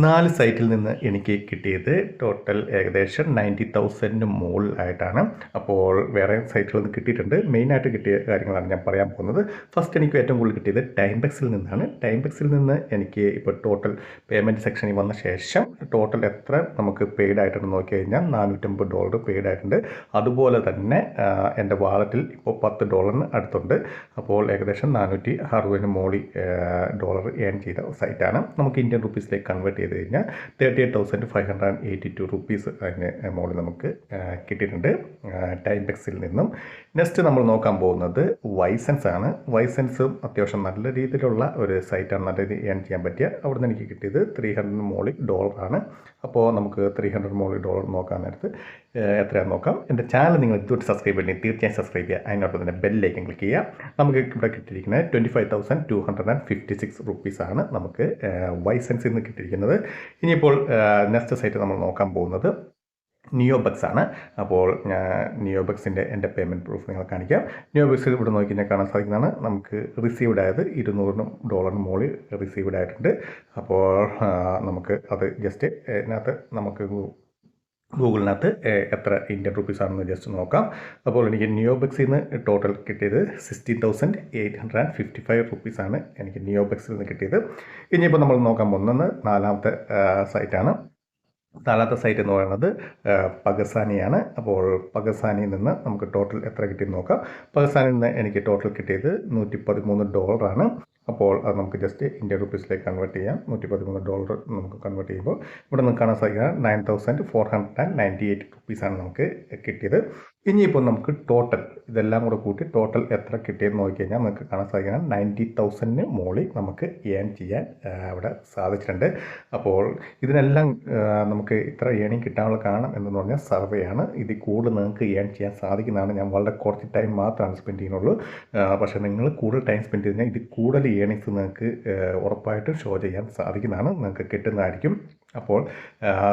4 സൈറ്റിൽ നിന്ന് എനിക്ക് കിട്ടിയത് ടോട്ടൽ ഏകദേശം 90,000 മുകളിലായിട്ടാണ്. അപ്പോൾ വേറെ സൈറ്റുകളിൽ നിന്ന് കിട്ടിയിട്ടുണ്ട്. മെയിനായിട്ട് കിട്ടിയ കാര്യങ്ങളാണ് ഞാൻ പറയാൻ പോകുന്നത്. ഫസ്റ്റ് എനിക്ക് ഏറ്റവും കൂടുതൽ കിട്ടിയത് ടൈംബെക്സിൽ നിന്നാണ്. ടൈംബെക്സിൽ നിന്ന് എനിക്ക് ഇപ്പോൾ ടോട്ടൽ പേയ്മെൻറ്റ് സെക്ഷനിൽ വന്ന ശേഷം ടോട്ടൽ എത്ര നമുക്ക് പെയ്ഡ് ആയിട്ടുണ്ടെന്ന് നോക്കി കഴിഞ്ഞാൽ $450 പെയ്ഡ് ആയിട്ടുണ്ട്. അതുപോലെ തന്നെ എൻ്റെ വാളറ്റിൽ ഇപ്പോൾ $10 അടുത്തുണ്ട്. അപ്പോൾ ഏകദേശം 460 മുകളിൽ ഡോളർ ഏൺ ചെയ്ത സൈറ്റാണ്. നമുക്ക് ഇന്ത്യൻ റുപ്പീസിലേക്ക് കൺവേർട്ട് ചെയ്ത് കഴിഞ്ഞാൽ 38,582 റുപ്പീസ് അതിന് മുകളിൽ നമുക്ക് കിട്ടിയിട്ടുണ്ട് ടൈംബെക്സിൽ നിന്നും. നെക്സ്റ്റ് നമ്മൾ നോക്കാൻ പോകുന്നത് വൈസെൻസ് ആണ്. വൈസെൻസും അത്യാവശ്യം നല്ല രീതിയിലുള്ള ഒരു സൈറ്റാണ്, നല്ല രീതിയിൽ ഏൺ ചെയ്യാൻ പറ്റിയ. അവിടെ നിന്ന് എനിക്ക് കിട്ടിയത് $300 മുകളിൽ ഡോളറാണ്. അപ്പോൾ നമുക്ക് $300 മുകളിൽ ഡോളർ നോക്കാൻ നേരത്ത് എത്രയാണെന്ന് നോക്കാം. എൻ്റെ ചാനൽ നിങ്ങൾ ഇതുവരെ സബ്സ്ക്രൈബ് ചെയ്യണമെങ്കിൽ തീർച്ചയായും സബ്സ്ക്രൈബ് ചെയ്യുക. അതിനോടൊപ്പം തന്നെ ബെല്ലിലേക്കും ക്ലിക്ക് ചെയ്യുക. നമുക്ക് ഇവിടെ കിട്ടിയിരിക്കുന്നത് 25,256 റുപ്പീസാണ് നമുക്ക് വൈസെൻസിൽ നിന്ന് കിട്ടിയിരിക്കുന്നത്. ഇനിയിപ്പോൾ നെക്സ്റ്റ് സൈറ്റ് നമ്മൾ നോക്കാൻ പോകുന്നത് നിയോബക്സ് ആണ്. അപ്പോൾ ഞാൻ നിയോബക്സിൻ്റെ എൻ്റെ പേയ്മെൻറ്റ് പ്രൂഫ് നിങ്ങൾ കാണിക്കാം. നിയോബക്സിൽ ഇവിടെ നോക്കി കഴിഞ്ഞാൽ കാണാൻ സാധിക്കുന്നതാണ് നമുക്ക് റിസീവ്ഡ് ആയത് $200 മുകളിൽ റിസീവ്ഡ് ആയിട്ടുണ്ട്. അപ്പോൾ നമുക്ക് അത് ജസ്റ്റ് ഇതിനകത്ത് നമുക്ക് ഗൂഗിളിനകത്ത് എത്ര ഇന്ത്യൻ റുപ്പീസ് ആണെന്ന് ജസ്റ്റ് നോക്കാം. അപ്പോൾ എനിക്ക് നിയോബക്സിൽ നിന്ന് ടോട്ടൽ കിട്ടിയത് 16,855 റുപ്പീസാണ് എനിക്ക് നിയോബക്സിൽ നിന്ന് കിട്ടിയത്. ഇനിയിപ്പോൾ നമ്മൾ നോക്കാൻ പോകുന്നത് നാലാമത്തെ സൈറ്റാണ്. നാലാമത്തെ സൈറ്റ് എന്ന് പറയുന്നത് പഗസാനിയാണ്. അപ്പോൾ പഗസാനിയിൽ നിന്ന് നമുക്ക് ടോട്ടൽ എത്ര കിട്ടിയെന്ന് നോക്കാം. പഗസാനിയിൽ നിന്ന് എനിക്ക് ടോട്ടൽ കിട്ടിയത് $113 അപ്പോൾ അത് നമുക്ക് ജസ്റ്റ് ഇന്ത്യൻ റുപ്പീസിലേക്ക് കൺവേർട്ട് ചെയ്യാം. $113 നമുക്ക് കൺവേർട്ട് ചെയ്യുമ്പോൾ ഇവിടെ നിന്ന് കാണാൻ സാധിക്കുന്നത് 9,498 റുപ്പീസാണ് നമുക്ക് കിട്ടിയത്. ഇനിയിപ്പോൾ നമുക്ക് ടോട്ടൽ ഇതെല്ലാം കൂടെ കൂട്ടി ടോട്ടൽ എത്ര കിട്ടിയെന്ന് നോക്കിക്കഴിഞ്ഞാൽ നമുക്ക് കാണാൻ സാധിക്കുന്നത് 90,000 മുകളിൽ നമുക്ക് ഏൺ ചെയ്യാൻ അവിടെ സാധിച്ചിട്ടുണ്ട്. അപ്പോൾ ഇതിനെല്ലാം നമുക്ക് ഇത്ര ഏണിങ് കിട്ടാനുള്ള കാരണം എന്ന് പറഞ്ഞാൽ സർവേ ആണ്. ഇതിൽ കൂടുതൽ നിങ്ങൾക്ക് ഏൺ ചെയ്യാൻ സാധിക്കുന്നതാണ്. ഞാൻ വളരെ കുറച്ച് ടൈം മാത്രമാണ് സ്പെൻഡ് ചെയ്യുന്നുള്ളൂ. പക്ഷേ നിങ്ങൾ കൂടുതൽ ടൈം സ്പെൻഡ് ചെയ്ത് കഴിഞ്ഞാൽ ഇത് കൂടുതൽ ഏണിങ്സ് നിങ്ങൾക്ക് ഉറപ്പായിട്ടും ഷോ ചെയ്യാൻ സാധിക്കുന്നതാണ്, നിങ്ങൾക്ക് കിട്ടുന്നതായിരിക്കും. അപ്പോൾ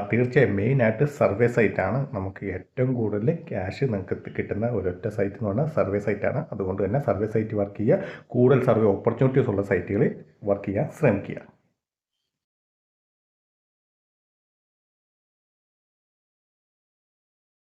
തീർച്ചയായും മെയിനായിട്ട് സർവേ സൈറ്റാണ് നമുക്ക് ഏറ്റവും കൂടുതൽ ക്യാഷ് നിങ്ങൾക്ക് കിട്ടുന്ന ഒരൊറ്റ സൈറ്റ് എന്ന് പറഞ്ഞാൽ സർവേ സൈറ്റാണ്. അതുകൊണ്ട് തന്നെ സർവേ സൈറ്റ് വർക്ക് ചെയ്യുക, കൂടുതൽ സർവേ ഓപ്പർച്യൂണിറ്റീസ് ഉള്ള സൈറ്റുകളിൽ വർക്ക് ചെയ്യാൻ ശ്രമിക്കുക.